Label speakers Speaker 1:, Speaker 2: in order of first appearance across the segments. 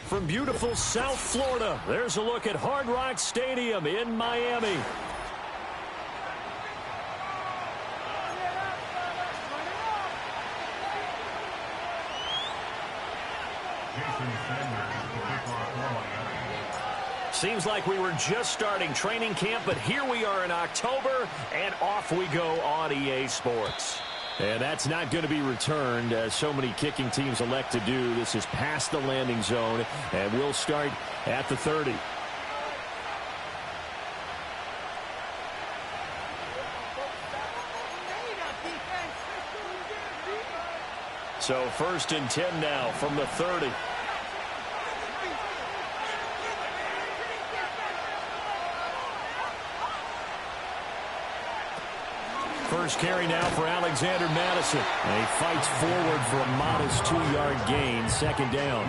Speaker 1: from beautiful South Florida. There's a look at Hard Rock Stadium in Miami. Seems like we were just starting training camp, but here we are in October, and off we go on EA Sports. And that's not going to be returned, as so many kicking teams elect to do. This is past the landing zone, and we'll start at the 30. So 1st and 10 now from the 30. First carry now for Alexander Mattison. And he fights forward for a modest 2-yard gain, 2nd down.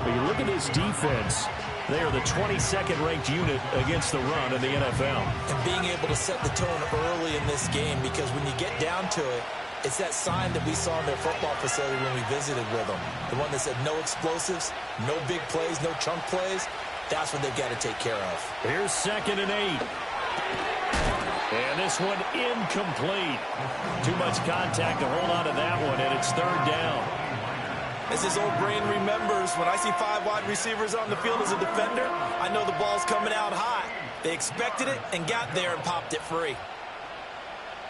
Speaker 1: But you look at this defense, they are the 22nd ranked unit against the run in the NFL.
Speaker 2: And being able to set the tone early in this game, because when you get down to it, it's that sign that we saw in their football facility when we visited with them. The one that said no explosives, no big plays, no chunk plays. That's what they've got to take care of.
Speaker 1: Here's 2nd and 8. And this one incomplete. Too much contact to hold on to that one, and it's 3rd down.
Speaker 2: As his old brain remembers, when I see 5 wide receivers on the field as a defender, I know the ball's coming out high. They expected it and got there and popped it free.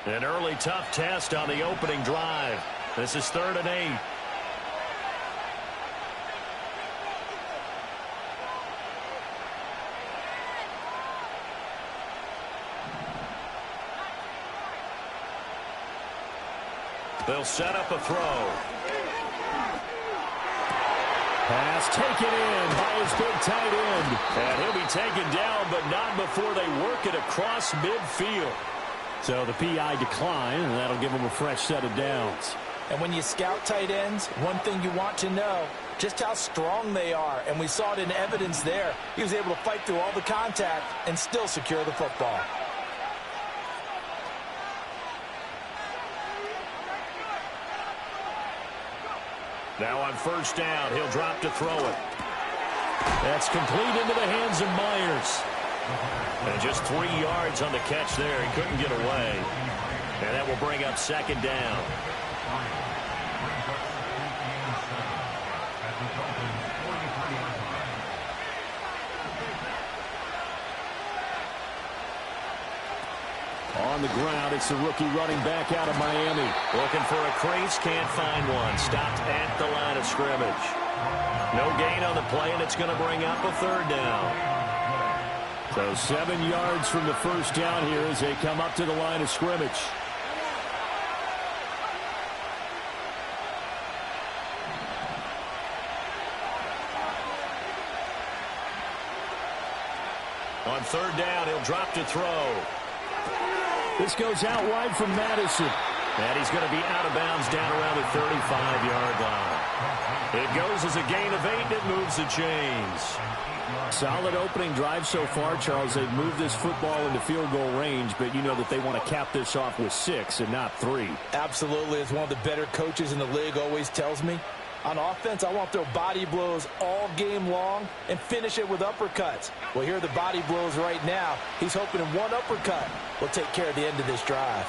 Speaker 1: An early tough test on the opening drive. This is 3rd and 8. They'll set up a throw. Pass taken in by his big tight end. And he'll be taken down, but not before they work it across midfield. So the PI decline, and that'll give him a fresh set of downs.
Speaker 2: And when you scout tight ends, one thing you want to know, just how strong they are. And we saw it in evidence there. He was able to fight through all the contact and still secure the football.
Speaker 1: Now on 1st down, he'll drop to throw it. That's complete into the hands of Myers. And just 3 yards on the catch there. He couldn't get away. And that will bring up 2nd down. On the ground, it's the rookie running back out of Miami. Looking for a crease, can't find one. Stopped at the line of scrimmage. No gain on the play, and it's going to bring up a 3rd down. So 7 yards from the 1st down here as they come up to the line of scrimmage. On 3rd down, he'll drop to throw. This goes out wide from Madison. And he's going to be out of bounds down around the 35-yard line. It goes as a gain of 8, and it moves the chains. Solid opening drive so far, Charles. They've moved this football into field goal range, but you know that they want to cap this off with 6 and not 3.
Speaker 2: Absolutely. As one of the better coaches in the league always tells me, on offense, I want to throw body blows all game long and finish it with uppercuts. Well, here are the body blows right now. He's hoping in one uppercut will take care of the end of this drive.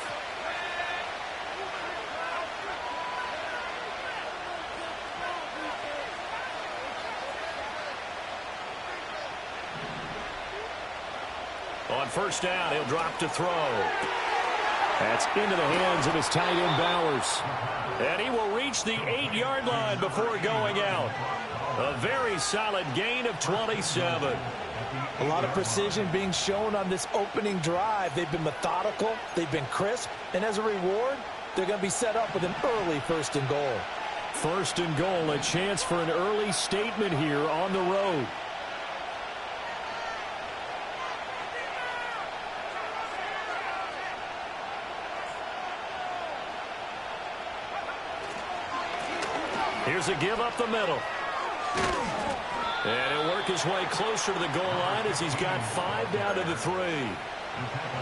Speaker 1: On 1st down, he'll drop to throw. That's into the hands of his tight end, Bowers. And he will reach the 8-yard line before going out. A very solid gain of 27.
Speaker 2: A lot of precision being shown on this opening drive. They've been methodical, they've been crisp, and as a reward, they're going to be set up with an early 1st and goal.
Speaker 1: 1st and goal, a chance for an early statement here on the road. Here's a give up the middle. And he'll work his way closer to the goal line as he's got 5 down to the 3.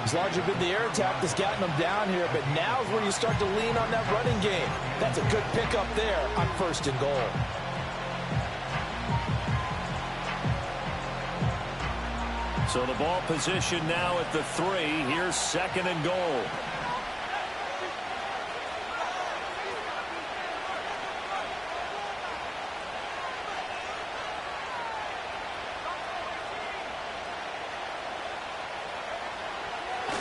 Speaker 2: It's largely been the air attack that's gotten them down here, but now is where you start to lean on that running game. That's a good pickup there on 1st and goal.
Speaker 1: So the ball position now at the 3. Here's 2nd and goal.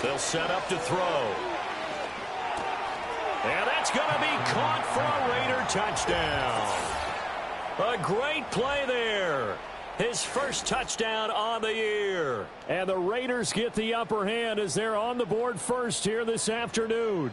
Speaker 1: They'll set up to throw. And that's going to be caught for a Raider touchdown. A great play there. His first touchdown on the year. And the Raiders get the upper hand as they're on the board first here this afternoon.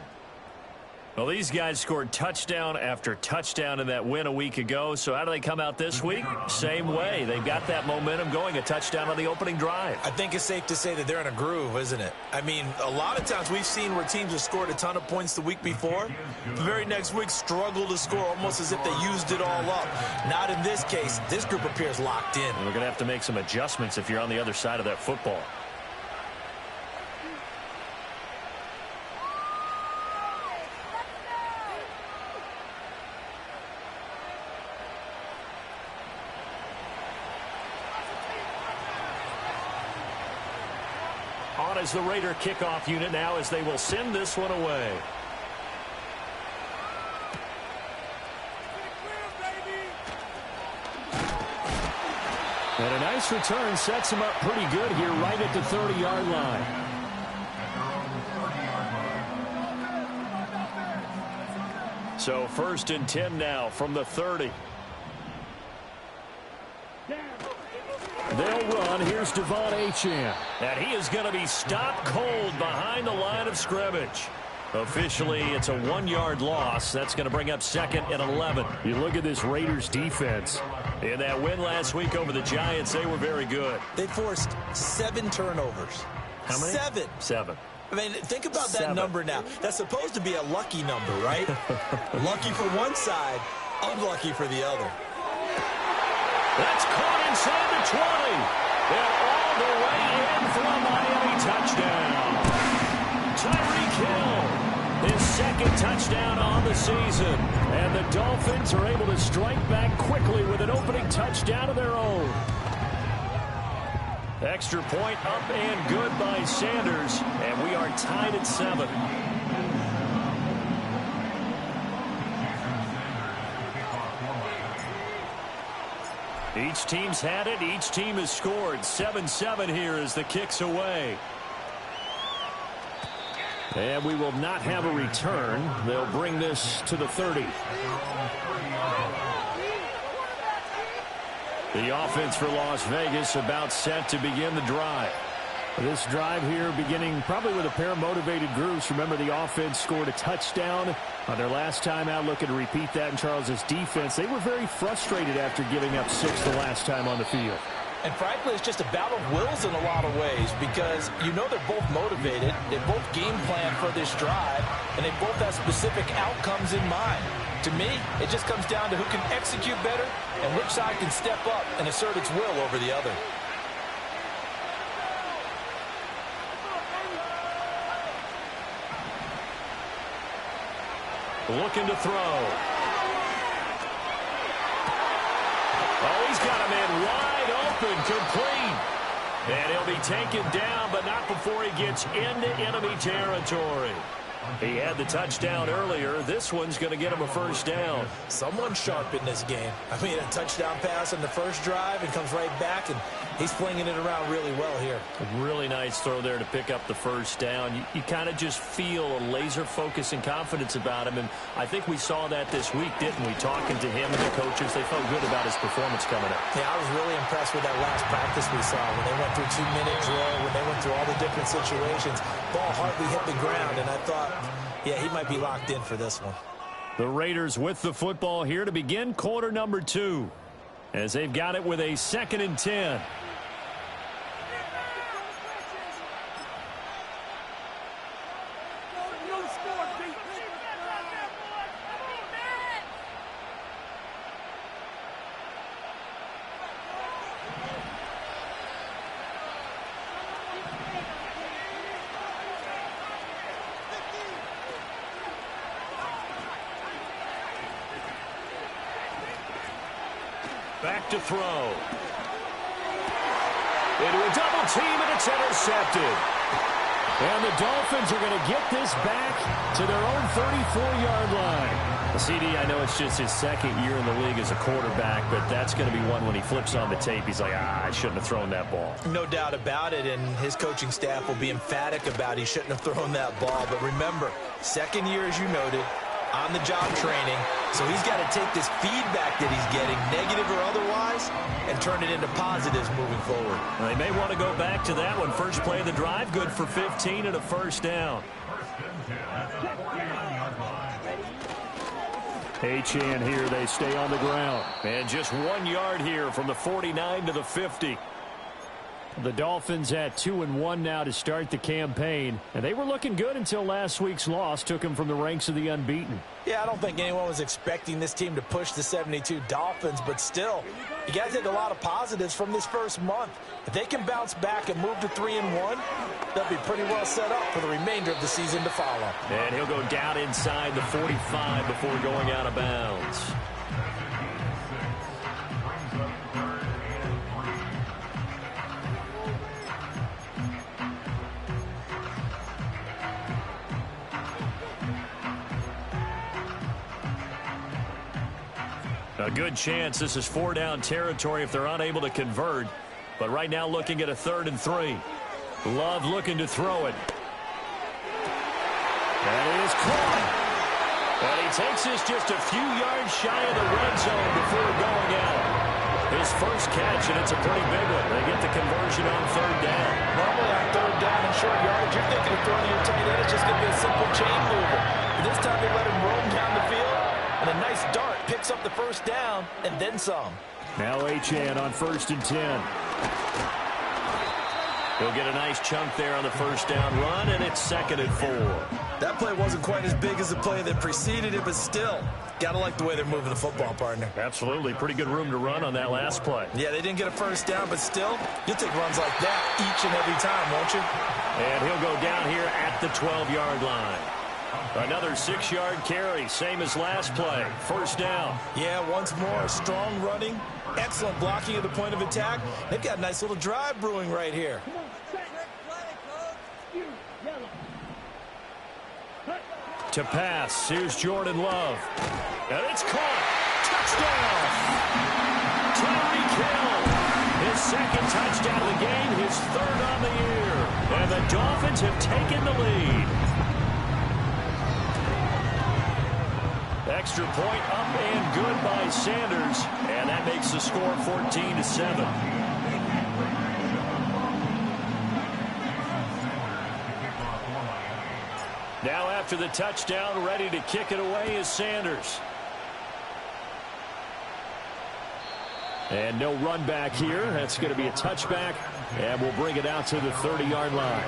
Speaker 1: Well, these guys scored touchdown after touchdown in that win a week ago. So how do they come out this week? Same way. They've got that momentum going, a touchdown on the opening drive.
Speaker 2: I think it's safe to say that they're in a groove, isn't it? I mean, a lot of times we've seen where teams have scored a ton of points the week before. The very next week struggle to score almost as if they used it all up. Not in this case. This group appears locked in.
Speaker 1: And we're going to have to make some adjustments if you're on the other side of that football. On as the Raider kickoff unit now as they will send this one away. And a nice return sets him up pretty good here right at the 30-yard line. So 1st and 10 now from the 30. They'll run. Here's Devon Achane. And he is going to be stopped cold behind the line of scrimmage. Officially, it's a 1-yard loss. That's going to bring up 2nd and 11. You look at this Raiders defense. In that win last week over the Giants, they were very good.
Speaker 2: They forced 7 turnovers.
Speaker 1: How many?
Speaker 2: 7. I mean, think about that number now. That's supposed to be a lucky number, right? Lucky for one side, unlucky for the other.
Speaker 1: That's caught inside the 20. And all the way in for a Miami touchdown. Tyreek Hill, his 2nd touchdown on the season. And the Dolphins are able to strike back quickly with an opening touchdown of their own. Extra point up and good by Sanders. And we are tied at 7. Each team's had it. Each team has scored. 7-7 here as the kick's away. And we will not have a return. They'll bring this to the 30. The offense for Las Vegas about set to begin the drive. This drive here beginning probably with a pair of motivated groups. Remember, the offense scored a touchdown on their last time out. Looking to repeat that in Charles's defense. They were very frustrated after giving up 6 the last time on the field.
Speaker 2: And frankly, it's just a battle of wills in a lot of ways because you know they're both motivated. They both game plan for this drive, and they both have specific outcomes in mind. To me, it just comes down to who can execute better and which side can step up and assert its will over the other.
Speaker 1: Looking to throw. Oh, he's got a man wide open, complete. And he'll be taken down, but not before he gets into enemy territory. He had the touchdown earlier. This one's going to get him a first down.
Speaker 2: Someone's sharp in this game. I mean, a touchdown pass on the first drive and comes right back, and he's flinging it around really well here.
Speaker 1: A really nice throw there to pick up the first down. You kind of just feel a laser focus and confidence about him, and I think we saw that this week, didn't we? Talking to him and the coaches, they felt good about his performance coming up.
Speaker 2: Yeah, I was really impressed with that last practice we saw when they went through 2-minute drill, when they went through all the different situations. Ball hardly hit the ground, and I thought, yeah, he might be locked in for this one.
Speaker 1: The Raiders with the football here to begin quarter number 2 as they've got it with a 2nd and 10. Back to throw. Into a double team, and it's intercepted. And the Dolphins are going to get this back to their own 34-yard line. CD, I know it's just his second year in the league as a quarterback, but that's going to be one when he flips on the tape. He's like, I shouldn't have thrown that ball.
Speaker 2: No doubt about it, and his coaching staff will be emphatic about he shouldn't have thrown that ball. But remember, second year, as you noted, on-the-job training, so he's got to take this feedback that he's getting, negative or otherwise, and turn it into positives moving forward.
Speaker 1: They may want to go back to that one. First play of the drive, good for 15 and a first down. Achane here, they stay on the ground. And just 1 yard here from the 49 to the 50. The Dolphins at 2-1 now to start the campaign. And they were looking good until last week's loss took them from the ranks of the unbeaten.
Speaker 2: Yeah, I don't think anyone was expecting this team to push the 72 Dolphins, but still, you got to take a lot of positives from this first month. If they can bounce back and move to 3-1, they'll be pretty well set up for the remainder of the season to follow.
Speaker 1: And he'll go down inside the 45 before going out of bounds. A good chance this is 4-down territory if they're unable to convert. But right now looking at a 3rd and 3. Love looking to throw it. And it is caught. And he takes this just a few yards shy of the red zone before going out. His first catch, and it's a pretty big one. They get the conversion on 3rd down.
Speaker 2: Normally on 3rd down and short yardage, you're thinking of throwing your tight end. It's just going to be a simple chain mover. But this time they let him roam down the field. And a nice dart picks up the first down and then some.
Speaker 1: Now Achane on 1st and 10. He'll get a nice chunk there on the first down run, and it's 2nd and 4.
Speaker 2: That play wasn't quite as big as the play that preceded it, but still, got to like the way they're moving the football, partner.
Speaker 1: Absolutely. Pretty good room to run on that last play.
Speaker 2: Yeah, they didn't get a first down, but still, you'll take runs like that each and every time, won't you?
Speaker 1: And he'll go down here at the 12-yard line. Another 6-yard carry, same as last play. First down.
Speaker 2: Yeah, once more, strong running, excellent blocking at the point of attack. They've got a nice little drive brewing right here.
Speaker 1: To pass, here's Jordan Love. And it's caught. Touchdown! Tyreek Hill. His 2nd touchdown of the game, his 3rd on the year. And the Dolphins have taken the lead. Extra point up and good by Sanders, and that makes the score 14-7. Now after the touchdown, ready to kick it away is Sanders. And no run back here. That's going to be a touchback, and we'll bring it out to the 30-yard line.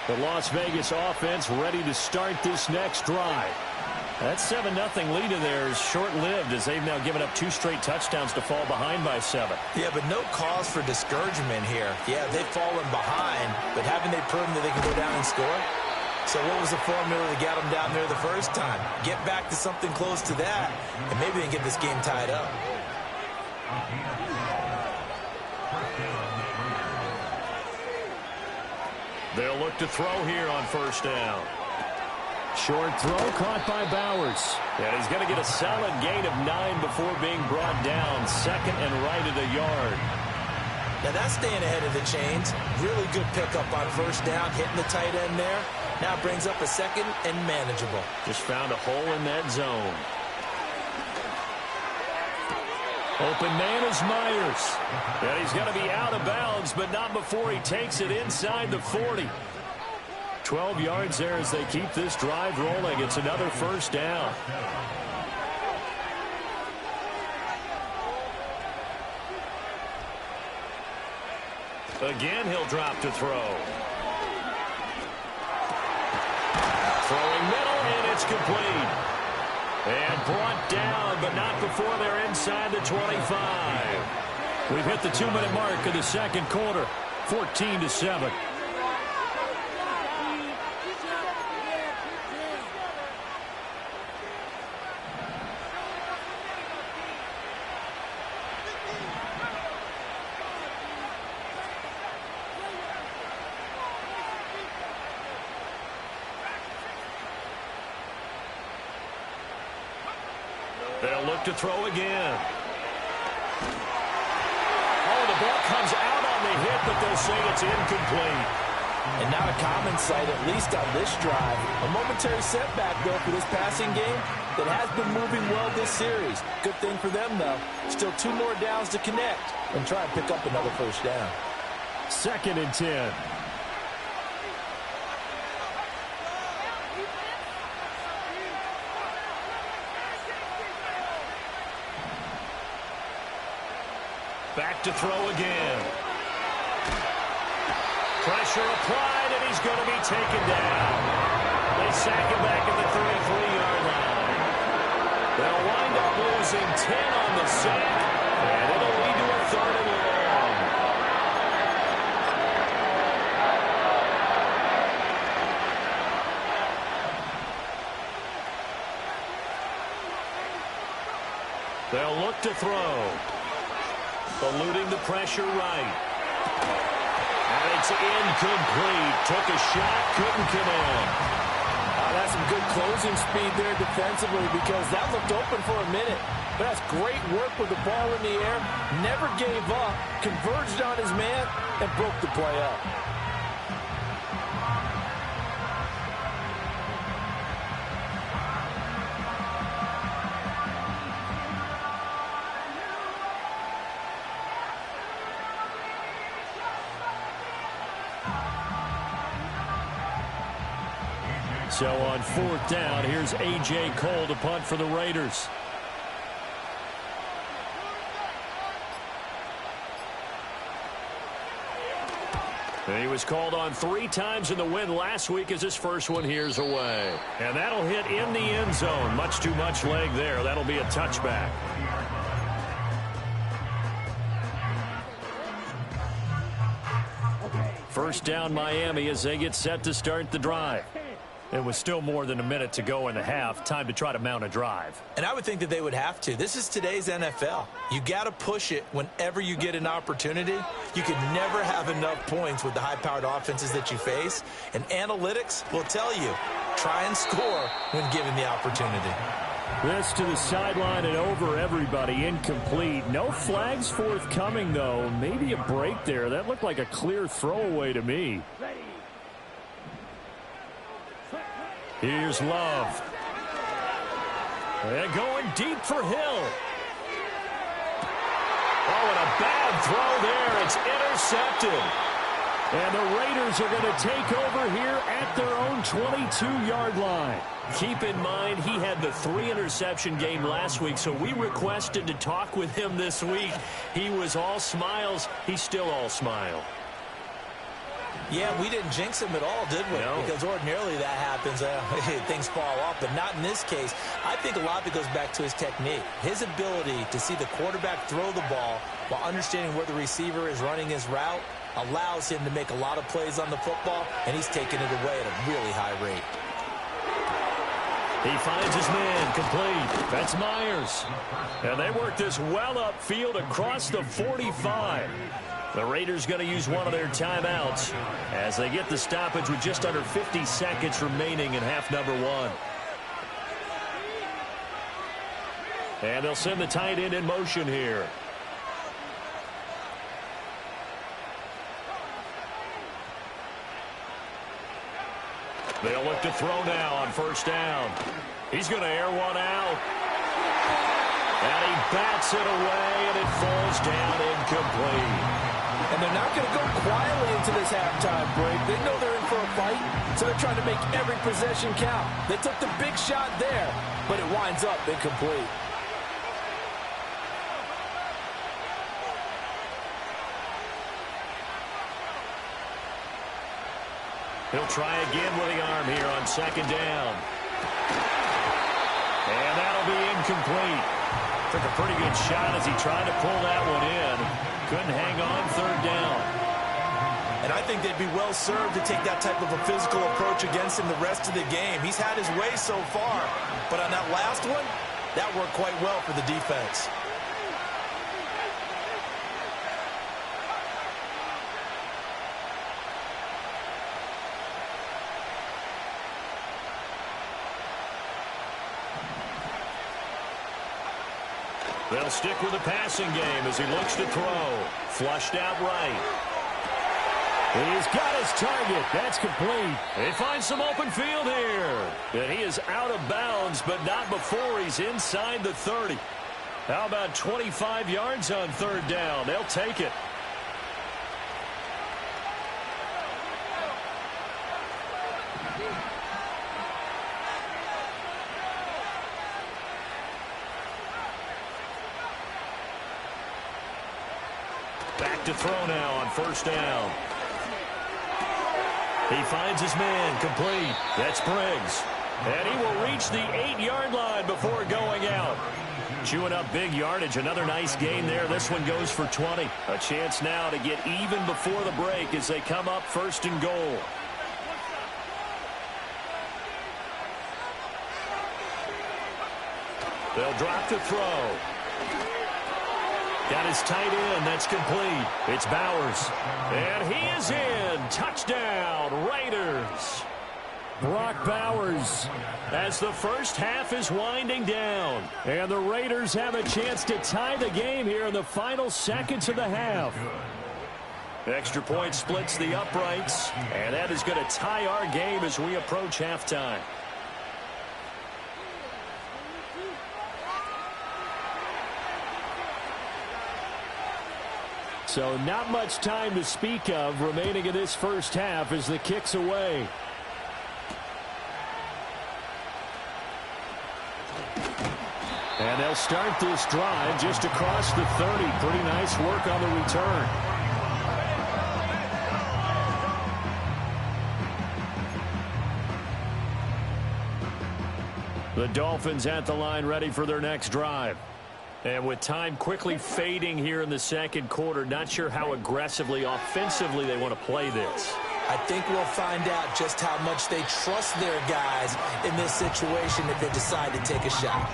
Speaker 1: The Las Vegas offense ready to start this next drive. That 7-0 lead in there is short-lived as they've now given up 2 straight touchdowns to fall behind by 7.
Speaker 2: Yeah, but no cause for discouragement here. Yeah, they've fallen behind, but haven't they proven that they can go down and score? So what was the formula that got them down there the first time? Get back to something close to that, and maybe they can get this game tied up.
Speaker 1: They'll look to throw here on first down. Short throw caught by Bowers. And he's going to get a solid gain of 9 before being brought down. 2nd and right at a yard.
Speaker 2: Now that's staying ahead of the chains. Really good pickup on first down, hitting the tight end there. Now brings up a 2nd and manageable.
Speaker 1: Just found a hole in that zone. Open man is Myers. And he's going to be out of bounds, but not before he takes it inside the 40. 12 yards there as they keep this drive rolling. It's another first down. Again, he'll drop to throw. Throwing middle, and it's complete. And brought down, but not before they're inside the 25. We've hit the 2-minute mark of the second quarter. 14-7. look to throw again. Oh, the ball comes out on the hit, but they'll say it's incomplete.
Speaker 2: And not a common sight, at least on this drive. A momentary setback, though, for this passing game that has been moving well this series. Good thing for them, though. Still 2 more downs to connect and try and pick up another first down.
Speaker 1: 2nd and 10. Back to throw again. Pressure applied, and he's going to be taken down. They sack him back at the 33-yard line. They'll wind up losing 10 on the sack, and it'll lead to a 3rd and long. They'll look to throw. Eluding the pressure right. And it's incomplete. Took a shot, couldn't come in.
Speaker 2: That's some good closing speed there defensively because that looked open for a minute. But that's great work with the ball in the air. Never gave up, converged on his man, and broke the play up.
Speaker 1: So on 4th down, here's A.J. Cole to punt for the Raiders. He was called on 3 times in the win last week as his first one here's away. And that'll hit in the end zone. Much too much leg there. That'll be a touchback. First down Miami as they get set to start the drive. It was still more than a minute to go in the half. Time to try to mount a drive.
Speaker 2: And I would think that they would have to. This is today's NFL. You got to push it whenever you get an opportunity. You could never have enough points with the high-powered offenses that you face. And analytics will tell you, try and score when given the opportunity.
Speaker 1: This to the sideline and over everybody. Incomplete. No flags forthcoming, though. Maybe a break there. That looked like a clear throwaway to me. Here's Love. And going deep for Hill. Oh, and a bad throw there. It's intercepted. And the Raiders are going to take over here at their own 22-yard line. Keep in mind, he had the 3-interception game last week, so we requested to talk with him this week. He was all smiles. He's still all smile.
Speaker 2: Yeah, we didn't jinx him at all, did we?
Speaker 1: No.
Speaker 2: Because ordinarily that happens. Things fall off, but not in this case. I think a lot of it goes back to his technique. His ability to see the quarterback throw the ball while understanding where the receiver is running his route allows him to make a lot of plays on the football, and he's taking it away at a really high rate.
Speaker 1: He finds his man complete. That's Myers. And they work this well upfield across the 45. The Raiders going to use one of their timeouts as they get the stoppage with just under 50 seconds remaining in half number 1. And they'll send the tight end in motion here. They'll look to throw now on first down. He's going to air one out. And he bats it away, and it falls down incomplete.
Speaker 2: And they're not going to go quietly into this halftime break. They know they're in for a fight, so they're trying to make every possession count. They took the big shot there, but it winds up incomplete.
Speaker 1: He'll try again with the arm here on second down. And that'll be incomplete. Took a pretty good shot as he tried to pull that one in. Couldn't hang on third down.
Speaker 2: And I think they'd be well served to take that type of a physical approach against him the rest of the game. He's had his way so far, but on that last one, that worked quite well for the defense.
Speaker 1: They'll stick with the passing game as he looks to throw. Flushed out right. He's got his target. That's complete. They find some open field here. And he is out of bounds, but not before he's inside the 30. How about 25 yards on third down? They'll take it. Back to throw now on first down. He finds his man, complete. That's Briggs. And he will reach the 8-yard line before going out. Chewing up big yardage. Another nice gain there. This one goes for 20. A chance now to get even before the break as they come up first and goal. They'll drop to throw. Got his tight end. That's complete. It's Bowers. And he is in. Touchdown, Raiders. Brock Bowers as the first half is winding down. And the Raiders have a chance to tie the game here in the final seconds of the half. Extra point splits the uprights. And that is going to tie our game as we approach halftime. So not much time to speak of remaining in this first half as the kick's away. And they'll start this drive just across the 30. Pretty nice work on the return. The Dolphins at the line ready for their next drive. And with time quickly fading here in the second quarter, not sure how aggressively, offensively they want to play this.
Speaker 2: I think we'll find out just how much they trust their guys in this situation if they decide to take a shot.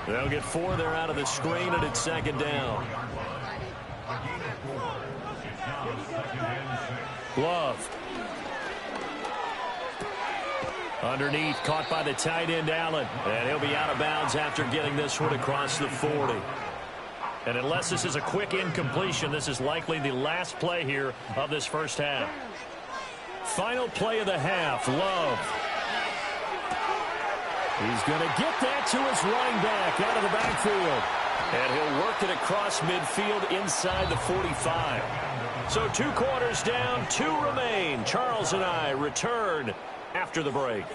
Speaker 1: They'll get 4 there out of the screen, and it's second down. Love. Underneath, caught by the tight end, Allen. And he'll be out of bounds after getting this one across the 40. And unless this is a quick incompletion, this is likely the last play here of this first half. Final play of the half, Love. He's going to get that to his running back out of the backfield. And he'll work it across midfield inside the 45. So 2 quarters down, 2 remain. Charles and I return after the break.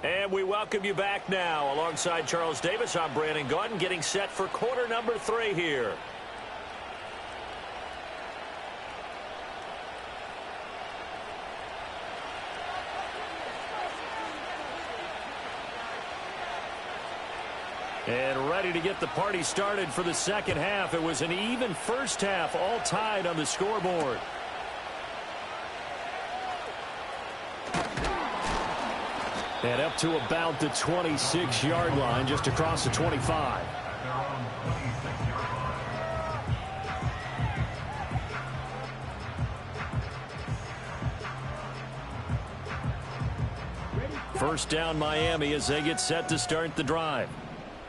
Speaker 1: And we welcome you back now. Alongside Charles Davis, I'm Brandon Gaudin, getting set for quarter number 3 here. And ready to get the party started for the second half. It was an even first half, all tied on the scoreboard. And up to about the 26-yard line, just across the 25. First down, Miami, as they get set to start the drive.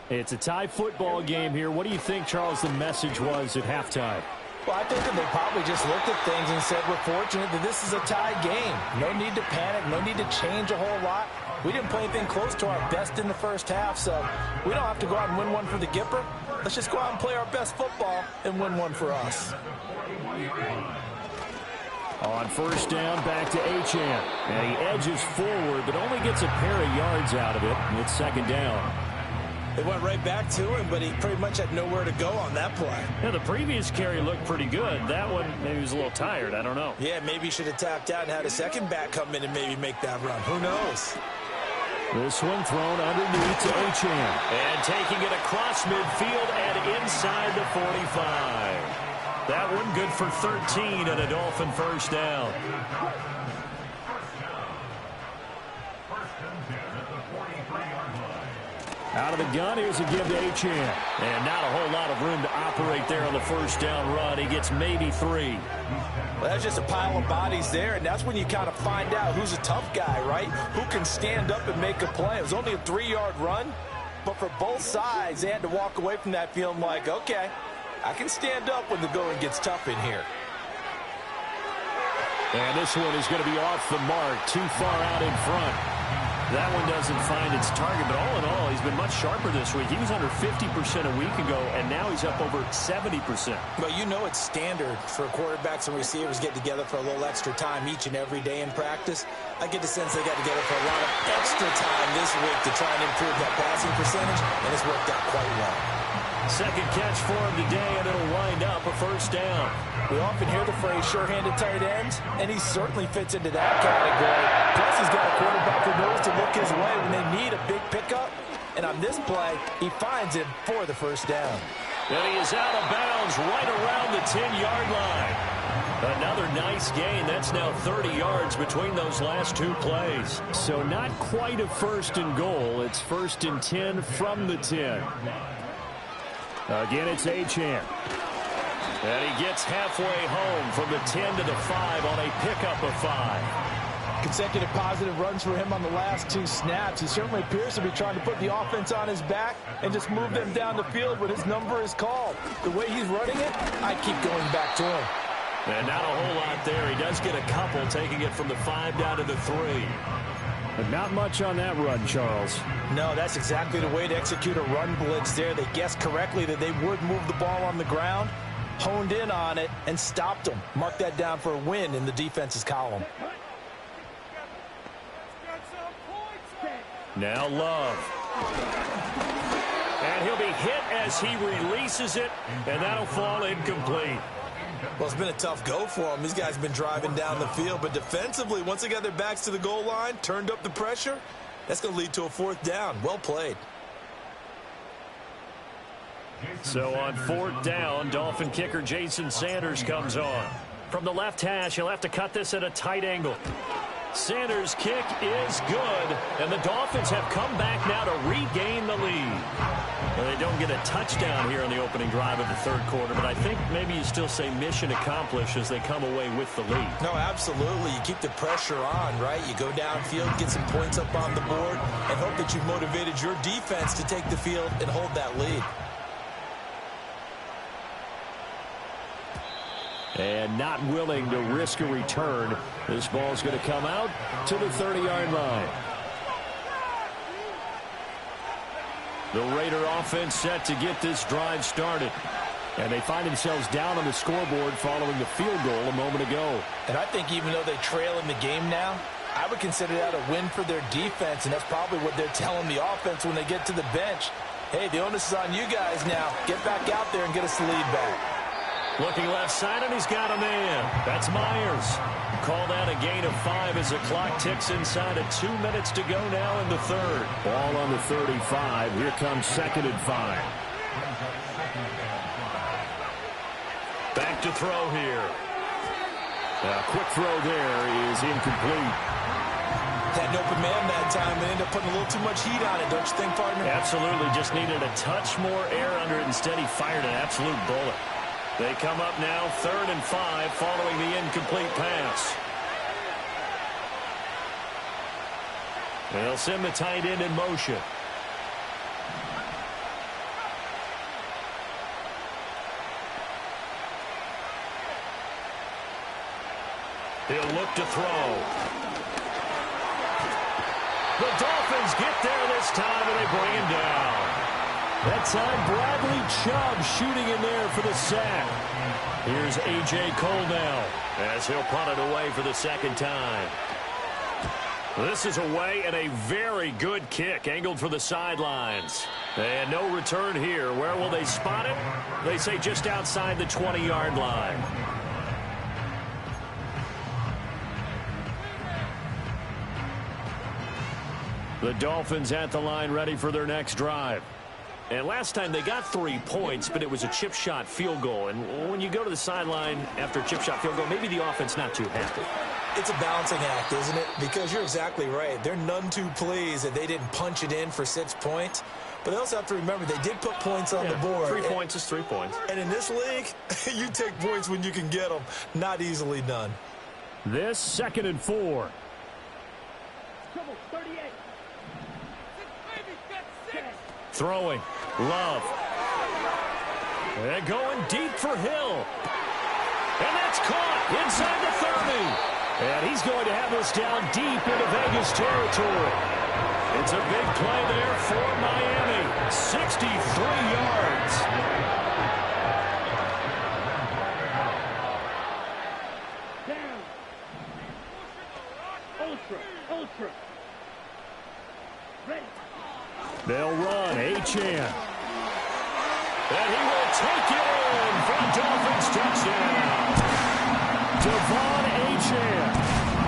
Speaker 1: It's a tie football game here. What do you think, Charles, the message was at halftime?
Speaker 2: Well, I think that they probably just looked at things and said, we're fortunate that this is a tie game. No need to panic, no need to change a whole lot. We didn't play anything close to our best in the first half, so we don't have to go out and win one for the Gipper. Let's just go out and play our best football and win one for us.
Speaker 1: On first down, back to Achane. And he edges forward, but only gets a pair of yards out of it. And it's second down.
Speaker 2: They went right back to him, but he pretty much had nowhere to go on that play.
Speaker 1: Yeah, the previous carry looked pretty good. That one, maybe he was a little tired. I don't know.
Speaker 2: Yeah, maybe he should have tapped out and had a second back come in and maybe make that run. Who knows?
Speaker 1: This one thrown underneath to Achane. And taking it across midfield and inside the 45. That one good for 13 and a Dolphin first down. Out of the gun, here's a give to Achane. And not a whole lot of room to operate there on the first down run. He gets maybe 3.
Speaker 2: Well, that's just a pile of bodies there, and that's when you kind of find out who's a tough guy, right? Who can stand up and make a play. It was only a 3-yard run, but for both sides, they had to walk away from that feeling like, okay, I can stand up when the going gets tough in here.
Speaker 1: And this one is going to be off the mark, too far out in front. That one doesn't find its target, but all in all, he's been much sharper this week. He was under 50% a week ago, and now he's up over 70%.
Speaker 3: But you know it's standard for quarterbacks and receivers get together for a little extra time each and every day in practice. I get the sense they got together for a lot of extra time this week to try and improve that passing percentage, and it's worked out quite well.
Speaker 1: Second catch for him today, and it'll wind up a first down.
Speaker 2: We often hear the phrase sure-handed tight ends, and he certainly fits into that category. Plus, he's got a quarterback who knows to look his way when they need a big pickup. And on this play, he finds him for the first down.
Speaker 1: And he is out of bounds right around the 10-yard line. Another nice gain. That's now 30 yards between those last 2 plays. So not quite a first and goal. It's first and 10 from the 10. Again, it's Achane. And he gets halfway home from the 10 to the 5 on a pickup of 5.
Speaker 2: Consecutive positive runs for him on the last 2 snaps. He certainly appears to be trying to put the offense on his back and just move them down the field when his number is called. The way he's running it, I keep going back to him.
Speaker 1: And not a whole lot there. He does get a couple, taking it from the 5 down to the 3. But not much on that run, Charles.
Speaker 2: No, that's exactly the way to execute a run blitz there. They guessed correctly that they would move the ball on the ground, honed in on it, and stopped them. Mark that down for a win in the defense's column.
Speaker 1: Now Love. And he'll be hit as he releases it, and that'll fall incomplete.
Speaker 3: Well, it's been a tough go for them. These guys have been driving down the field, but defensively, once they got their backs to the goal line, turned up the pressure, that's going to lead to a 4th down. Well played.
Speaker 1: So on 4th down, Dolphin kicker Jason Sanders comes on. From the left hash, he'll have to cut this at a tight angle. Sanders' kick is good, and the Dolphins have come back now to regain the lead. Well, they don't get a touchdown here in the opening drive of the 3rd quarter, but I think maybe you still say mission accomplished as they come away with the lead.
Speaker 3: No, absolutely. You keep the pressure on, right? You go downfield, get some points up on the board, and hope that you've motivated your defense to take the field and hold that lead.
Speaker 1: And not willing to risk a return. This ball's going to come out to the 30-yard line. The Raider offense set to get this drive started. And they find themselves down on the scoreboard following the field goal a moment ago.
Speaker 2: And I think even though they trail in the game now, I would consider that a win for their defense, and that's probably what they're telling the offense when they get to the bench. Hey, the onus is on you guys now. Get back out there and get us the lead back.
Speaker 1: Looking left side, and he's got a man. That's Myers. Called out a gain of 5 as the clock ticks inside of 2 minutes to go now in the 3rd. Ball on the 35. Here comes 2nd and 5. Back to throw here. A quick throw there is incomplete.
Speaker 3: Had an open man that time and ended up putting a little too much heat on it, don't you think, partner?
Speaker 1: Absolutely. Just needed a touch more air under it. Instead, he fired an absolute bullet. They come up now 3rd and 5 following the incomplete pass. They'll send the tight end in motion. He'll look to throw. The Dolphins get there this time, and they bring him down. That time, Bradley Chubb shooting in there for the sack. Here's A.J. Cole now as he'll punt it away for the 2nd time. This is away, and a very good kick angled for the sidelines. And no return here. Where will they spot it? They say just outside the 20-yard line. The Dolphins at the line ready for their next drive. And last time they got 3 points, but it was a chip shot field goal. And when you go to the sideline after a chip shot field goal, maybe the offense not too happy.
Speaker 3: It's a balancing act, isn't it? Because you're exactly right. They're none too pleased that they didn't punch it in for 6 points. But they also have to remember they did put points on the board.
Speaker 1: 3 points is 3 points.
Speaker 3: And in this league, you take points when you can get them. Not easily done.
Speaker 1: This 2nd and 4. Throwing. Love. And going deep for Hill. And that's caught inside the 30. And he's going to have this down deep into Vegas territory. It's a big play there for Miami. 63 yards.
Speaker 4: Down. Ultra. Ready.
Speaker 1: They'll run. Achane. And he will take it in for a Dolphins touchdown. Devon Achane.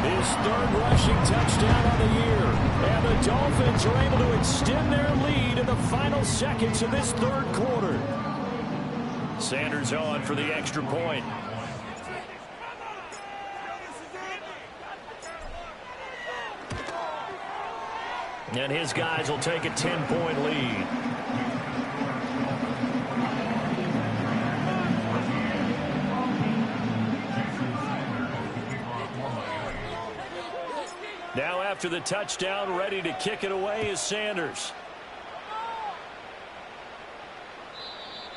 Speaker 1: His 3rd rushing touchdown on the year. And the Dolphins are able to extend their lead in the final seconds of this 3rd quarter. Sanders on for the extra point. And his guys will take a 10-point lead. Now after the touchdown, ready to kick it away is Sanders.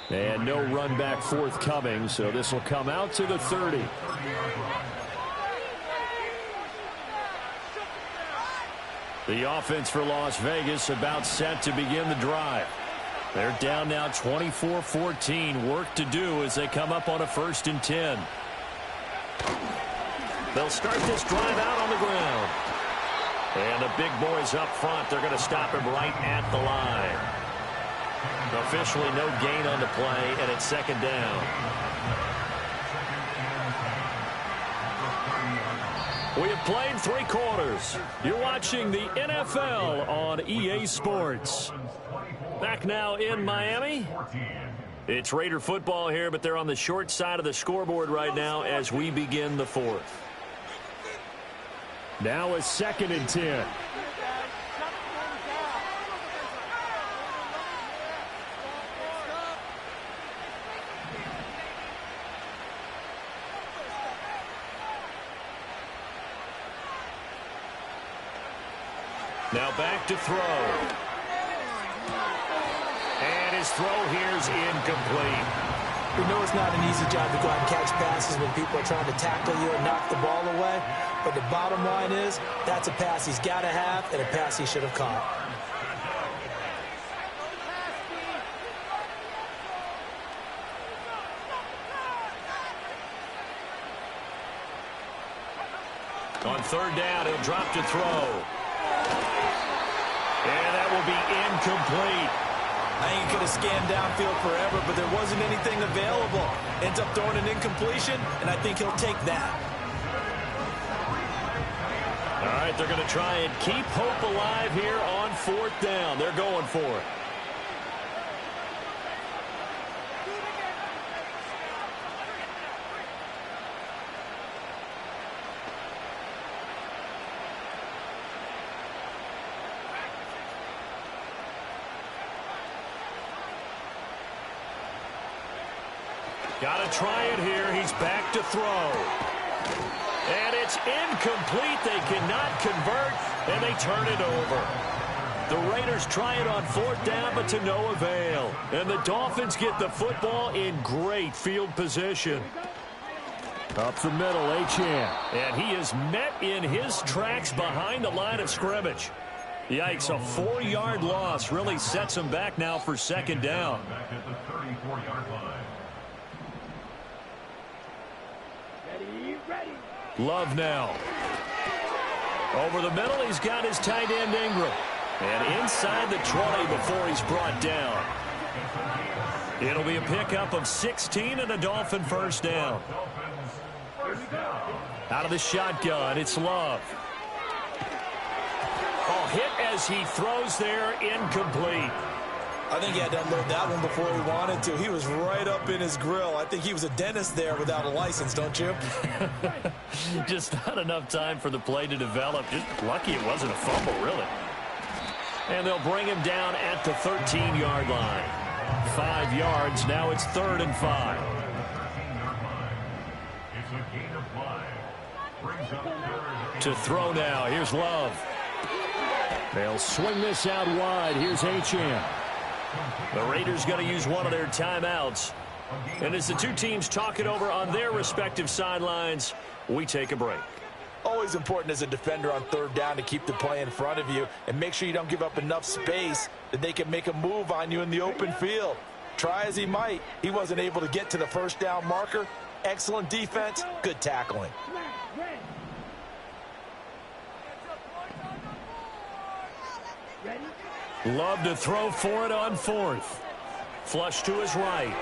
Speaker 1: And no run back forthcoming, so this will come out to the 30. The offense for Las Vegas about set to begin the drive. They're down now 24-14. Work to do as they come up on a 1st and 10. They'll start this drive out on the ground. And the big boys up front, they're going to stop him right at the line. Officially no gain on the play, and it's 2nd down. We have played 3 quarters. You're watching the NFL on EA Sports. Back now in Miami. It's Raider football here, but they're on the short side of the scoreboard right now as we begin the 4th. Now a 2nd and 10. Now back to throw. And his throw here is incomplete.
Speaker 3: We know it's not an easy job to go out and catch passes when people are trying to tackle you and knock the ball away. But the bottom line is, that's a pass he's got to have and a pass he should have caught.
Speaker 1: On 3rd down, he'll drop to throw. And that will be incomplete.
Speaker 3: I think he could have scanned downfield forever, but there wasn't anything available. Ends up throwing an incompletion, and I think he'll take that.
Speaker 1: All right, they're going to try and keep hope alive here on 4th down. They're going for it. Got to try it here. He's back to throw. And it's incomplete. They cannot convert, and they turn it over. The Raiders try it on 4th down, but to no avail. And the Dolphins get the football in great field position. Up the middle, Achane. And he is met in his tracks behind the line of scrimmage. Yikes, a 4-yard loss really sets him back now for 2nd down. Love now. Over the middle, he's got his tight end Ingram. And inside the 20 before he's brought down. It'll be a pickup of 16 and a Dolphin 1st down. Out of the shotgun, it's Love.
Speaker 3: Oh,
Speaker 1: hit as he throws there, incomplete.
Speaker 3: I think he had to unload that one before he wanted to. He was right up in his grill. I think he was a dentist there without a license, don't you?
Speaker 1: Just not enough time for the play to develop. Just lucky it wasn't a fumble, really. And they'll bring him down at the 13-yard line. 5 yards. Now it's 3rd and 5. To throw now. Here's Love. They'll swing this out wide. Here's Achane. The Raiders going to use one of their timeouts. And as the two teams talk it over on their respective sidelines, we take a break.
Speaker 2: Always important as a defender on 3rd down to keep the play in front of you and make sure you don't give up enough space that they can make a move on you in the open field. Try as he might, he wasn't able to get to the 1st down marker. Excellent defense, good tackling.
Speaker 1: Love to throw for it on 4th. Flush to his right.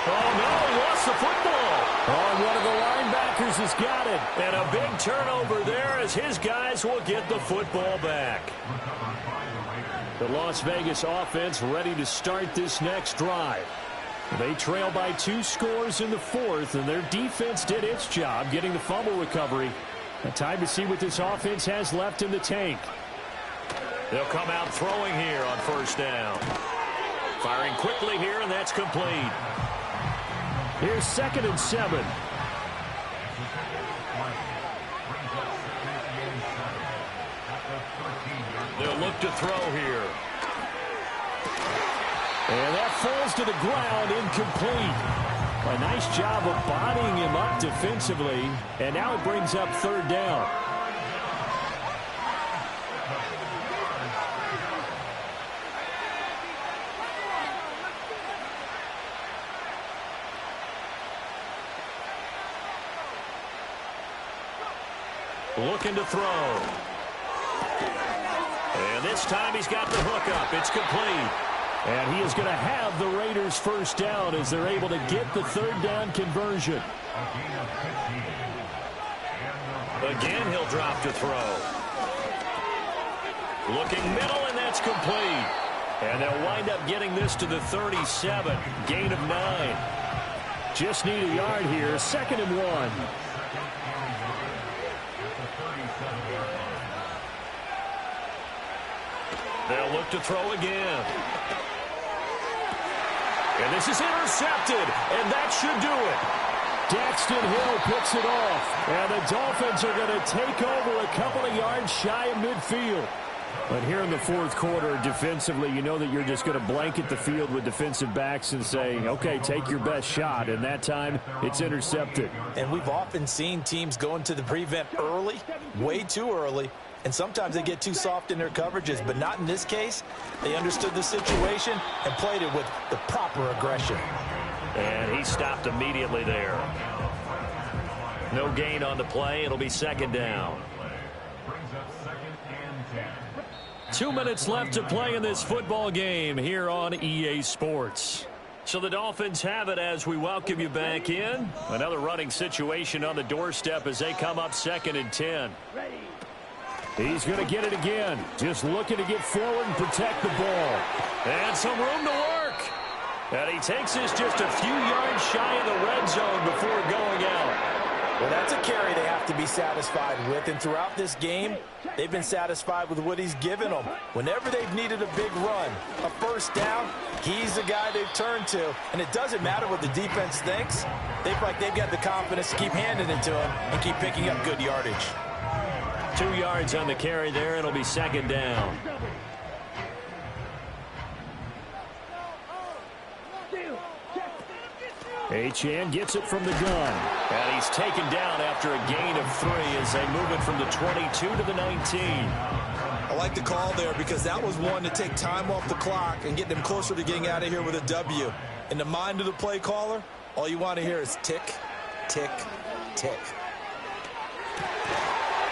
Speaker 1: Oh, no, he lost the football. Oh, one of the linebackers has got it. And a big turnover there as his guys will get the football back. The Las Vegas offense ready to start this next drive. They trail by 2 scores in the 4th, and their defense did its job getting the fumble recovery. A time to see what this offense has left in the tank. They'll come out throwing here on 1st down. Firing quickly here, and that's complete. Here's 2nd and 7. They'll look to throw here. And that falls to the ground, incomplete. A nice job of bodying him up defensively, and now it brings up 3rd down. Looking to throw. And this time he's got the hook up. It's complete. And he is going to have the Raiders 1st down as they're able to get the 3rd down conversion. Again, he'll drop to throw. Looking middle, and that's complete. And they'll wind up getting this to the 37. Gain of 9. Just need a yard here. 2nd and 1. They'll look to throw again. And this is intercepted, and that should do it. Daxton Hill picks it off, and the Dolphins are going to take over a couple of yards shy of midfield. But here in the 4th quarter, defensively, you know that you're just going to blanket the field with defensive backs and say, okay, take your best shot. And that time, it's intercepted.
Speaker 3: And we've often seen teams go into the prevent early, way too early, and sometimes they get too soft in their coverages, but not in this case. They understood the situation and played it with the proper aggression.
Speaker 1: And he stopped immediately there. No gain on the play. It'll be 2nd down. 2 minutes left to play in this football game here on EA Sports. So the Dolphins have it as we welcome you back in. Another running situation on the doorstep as they come up 2nd and 10. He's going to get it again. Just looking to get forward and protect the ball. And some room to work. And he takes this just a few yards shy of the red zone before going out.
Speaker 3: Well, that's a carry they have to be satisfied with. And throughout this game, they've been satisfied with what he's given them. Whenever they've needed a big run, a 1st down, he's the guy they've turned to. And it doesn't matter what the defense thinks. They feel like they've got the confidence to keep handing it to him and keep picking up good yardage.
Speaker 1: 2 yards on the carry there. It'll be 2nd down. Achane gets it from the gun. And he's taken down after a gain of 3 as they move it from the 22 to the 19.
Speaker 3: I like the call there because that was one to take time off the clock and get them closer to getting out of here with a W. In the mind of the play caller, all you want to hear is tick, tick, tick.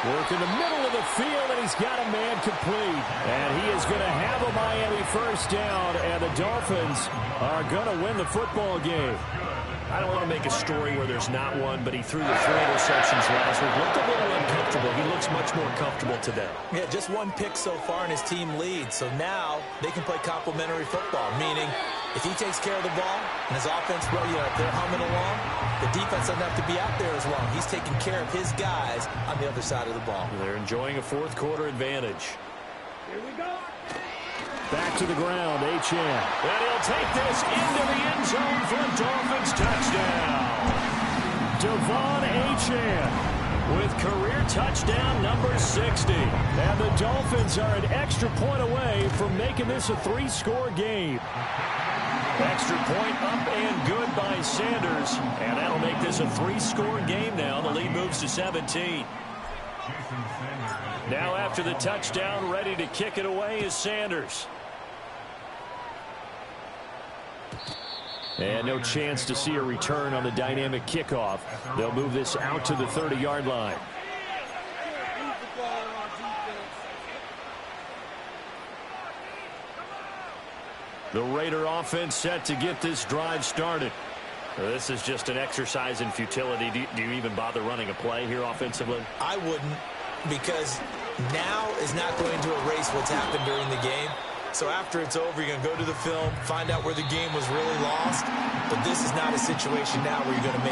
Speaker 1: Work in the middle of the field, and he's got a man complete. And he is going to have a Miami 1st down, and the Dolphins are going to win the football game. I don't want to make a story where there's not one, but he threw the 3 interceptions last week. Looked a little uncomfortable. He looks much more comfortable today.
Speaker 3: Yeah, just 1 pick so far and his team leads. So now they can play complementary football, meaning if he takes care of the ball and his offense, well, if they're humming along, the defense doesn't have to be out there as long. He's taking care of his guys on the other side of the ball.
Speaker 1: They're enjoying a fourth quarter advantage.
Speaker 4: Here we go.
Speaker 1: Back to the ground, Achane. And he'll take this into the end zone for a Dolphins touchdown. Devon Achane with career touchdown number 60. And the Dolphins are an extra point away from making this a 3-score game. Extra point up and good by Sanders. And that'll make this a 3-score game now. The lead moves to 17. Now after the touchdown, ready to kick it away is Sanders. And no chance to see a return on the dynamic kickoff. They'll move this out to the 30-yard line. The Raider offense set to get this drive started. This is just an exercise in futility. Do you even bother running a play here offensively?
Speaker 3: I wouldn't, because now is not going to erase what's happened during the game. So after it's over, you're going to go to the film, find out where the game was really lost. But this is not a situation now where you're going to make